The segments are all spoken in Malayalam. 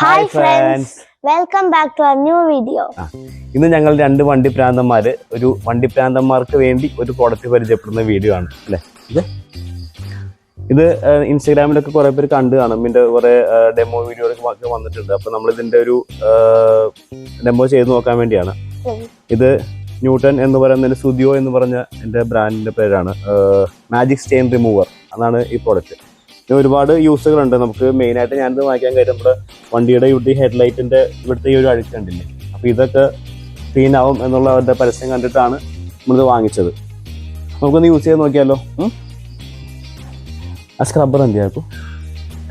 Hi friends, welcome back to our new video. ഇന്ന് ഞങ്ങൾ രണ്ട് വണ്ടിപ്രാന്തന്മാര് ഒരു വണ്ടിപ്രാന്തന്മാർക്ക് വേണ്ടി ഒരു പ്രോഡക്റ്റ് പരിചയപ്പെടുന്ന വീഡിയോ ആണ് അല്ലേ. ഇത് ഇൻസ്റ്റാഗ്രാമിലൊക്കെ കുറെ പേര് കണ്ടു കാണും. ഇതിന്റെ കുറെ ഡെമോ വീഡിയോകളൊക്കെ വന്നിട്ടുണ്ട്. അപ്പൊ നമ്മൾ ഇതിന്റെ ഒരു ഡെമോ ചെയ്ത് നോക്കാൻ വേണ്ടിയാണ്. ഇത് ന്യൂട്ടൺ എന്ന് പറയുന്നതിന് സുദിയോ എന്ന് പറഞ്ഞ എൻ്റെ ബ്രാൻഡിന്റെ പേരാണ്. മാജിക് സ്റ്റെയിൻ റിമൂവർ അതാണ് ഈ പ്രോഡക്റ്റ്. ഇതിന് ഒരുപാട് യൂസുകളുണ്ട്. നമുക്ക് മെയിനായിട്ട് ഞാനിത് വാങ്ങിക്കാൻ കാര്യം നമ്മുടെ വണ്ടിയുടെ ഹെഡ്ലൈറ്റിന്റെ ഇവിടുത്തെ ഈ ഒരു അഴുക്ക് കണ്ടില്ലേ, അപ്പൊ ഇതൊക്കെ ക്ലീൻ ആവും എന്നുള്ള അവരുടെ പരസ്യം കണ്ടിട്ടാണ് നമ്മളിത് വാങ്ങിച്ചത്. നമുക്കൊന്ന് യൂസ് ചെയ്ത് നോക്കിയാലോ. ആ സ്ക്രബ്ബർ എന്ത് ചെയ്യാക്കും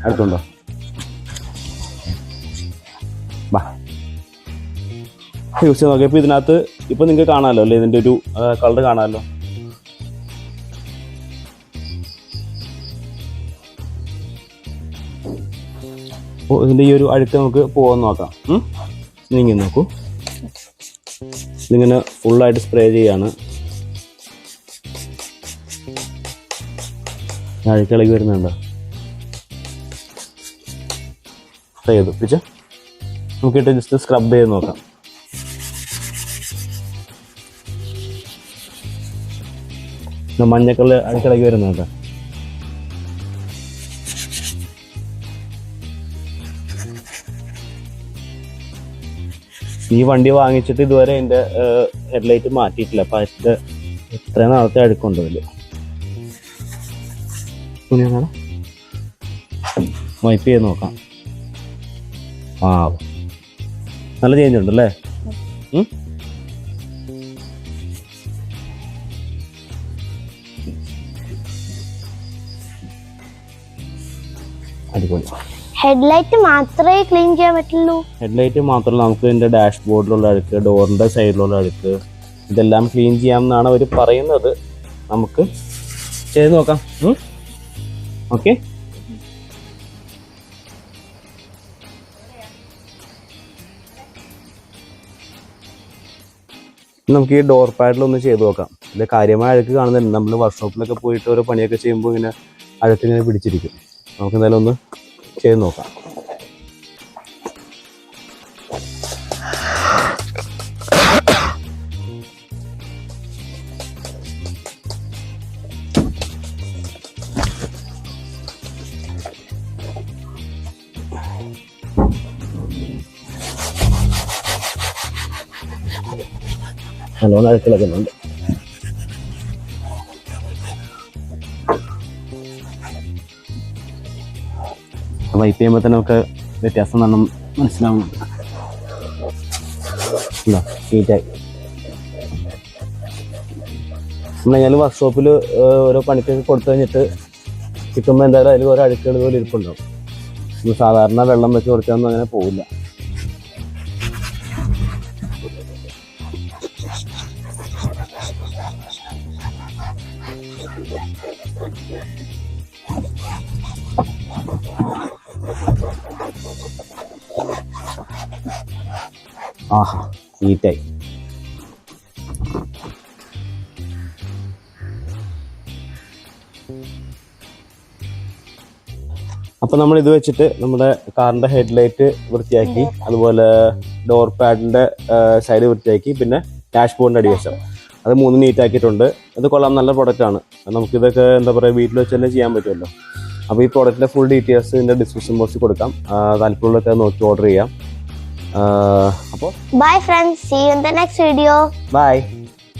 അടുത്തുണ്ടോ? ബാ യൂസ് ചെയ്ത് നോക്കിയാൽ ഇപ്പൊ ഇതിനകത്ത് ഇപ്പൊ നിങ്ങൾക്ക് കാണാമല്ലോ അല്ലേ, ഇതിന്റെ ഒരു കളർ കാണാമല്ലോ. അപ്പോൾ ഇതിൻ്റെ ഈ ഒരു അഴുക്ക് നമുക്ക് പോകാൻ നോക്കാം. നീങ്ങി നോക്കൂ. ഇതിങ്ങനെ ഫുള്ളായിട്ട് സ്പ്രേ ചെയ്യാണ്. അഴുക്കിളകി വരുന്നുണ്ടോ? സ്പ്രേ ചെയ്തു പിടിച്ച നമുക്കിട്ട് ജസ്റ്റ് സ്ക്രബ് ചെയ്ത് നോക്കാം. മഞ്ഞക്കളർ അഴുക്കിളകി വരുന്നുണ്ടോ? ഈ വണ്ടി വാങ്ങിച്ചിട്ട് ഇതുവരെ എൻ്റെ ഹെഡ്ലൈറ്റ് മാറ്റിയിട്ടില്ല. അപ്പം അതിൻ്റെ എത്ര നാളത്തെ അഴുക്കുണ്ട് അതിൽ. തുണിയാണ് വൈപ്പ് ചെയ്ത് നോക്കാം. ആ നല്ല ചേഞ്ച് ഉണ്ടല്ലേ. അടിപൊളി. ഹെഡ്ലൈറ്റ് മാത്രമേ ക്ലീൻ ചെയ്യാൻ പറ്റുള്ളൂ. ഹെഡ്ലൈറ്റ് മാത്രമല്ല, നമുക്ക് ഇതിന്റെ ഡാഷ് ബോർഡിലുള്ള അഴുക്ക്, ഡോറിന്റെ സൈഡിലുള്ള അഴുക്ക്, ഇതെല്ലാം ക്ലീൻ ചെയ്യാമെന്നാണ് അവർ പറയുന്നത്. നമുക്ക് ചെയ്ത് നോക്കാം. ഓക്കെ, നമുക്ക് ഈ ഡോർ പാഡിലൊന്ന് ചെയ്ത് നോക്കാം. ഇത് കാര്യമായ അഴുക്ക് കാണുന്നുണ്ട്. നമ്മൾ വർക്ക്ഷോപ്പിലൊക്കെ പോയിട്ട് ഓരോ പണിയൊക്കെ ചെയ്യുമ്പോൾ ഇങ്ങനെ അഴുക്ക് ഇങ്ങനെ പിടിച്ചിരിക്കും. നമുക്ക് എന്തായാലും ഒന്ന് ചെയ്ത് നോക്കാം. നല്ലോണം അഴുക്കിളക്കുന്നുണ്ട്. വൈപ്പ് ചെയ്യുമ്പോൾ തന്നെ നമുക്ക് വ്യത്യാസം തന്നെ മനസ്സിലാവുന്നുണ്ട്. ഹീറ്റായി നമ്മളെങ്ങാനും വർക്ക്ഷോപ്പിൽ ഓരോ പണിക്കൊക്കെ കൊടുത്തു കഴിഞ്ഞിട്ട് കിട്ടുമ്പോൾ എന്തായാലും അതിൽ ഓരോ അഴുക്കുകൾ പോലെ ഇരിപ്പുണ്ടാവും. നമ്മൾ സാധാരണ വെള്ളം വെച്ച് കൊടുക്കാനൊന്നും അങ്ങനെ പോവില്ല. ആഹാ ഹീറ്റായി. അപ്പം നമ്മൾ ഇത് വെച്ചിട്ട് നമ്മുടെ കാറിൻ്റെ ഹെഡ്ലൈറ്റ് വൃത്തിയാക്കി, അതുപോലെ ഡോർ പാഡിൻ്റെ സൈഡ് വൃത്തിയാക്കി, പിന്നെ ഡാഷ് ബോർഡിൻ്റെ അടിവശം അത് മൂന്ന് നീറ്റാക്കിയിട്ടുണ്ട്. ഇത് കൊള്ളാം, നല്ല പ്രൊഡക്റ്റാണ്. നമുക്കിതൊക്കെ എന്താ പറയുക വീട്ടിൽ വെച്ച് തന്നെ ചെയ്യാൻ പറ്റുമല്ലോ. അപ്പോൾ ഈ പ്രോഡക്റ്റിൻ്റെ ഫുൾ ഡീറ്റെയിൽസ് ഇതിൻ്റെ ഡിസ്ക്രിപ്ഷൻ ബോക്സിൽ കൊടുക്കാം. താല്പര്യമുള്ളതൊക്കെ നോക്കി ഓർഡർ ചെയ്യാം. അപ്പോൾ bye friends, see you in the next video. By.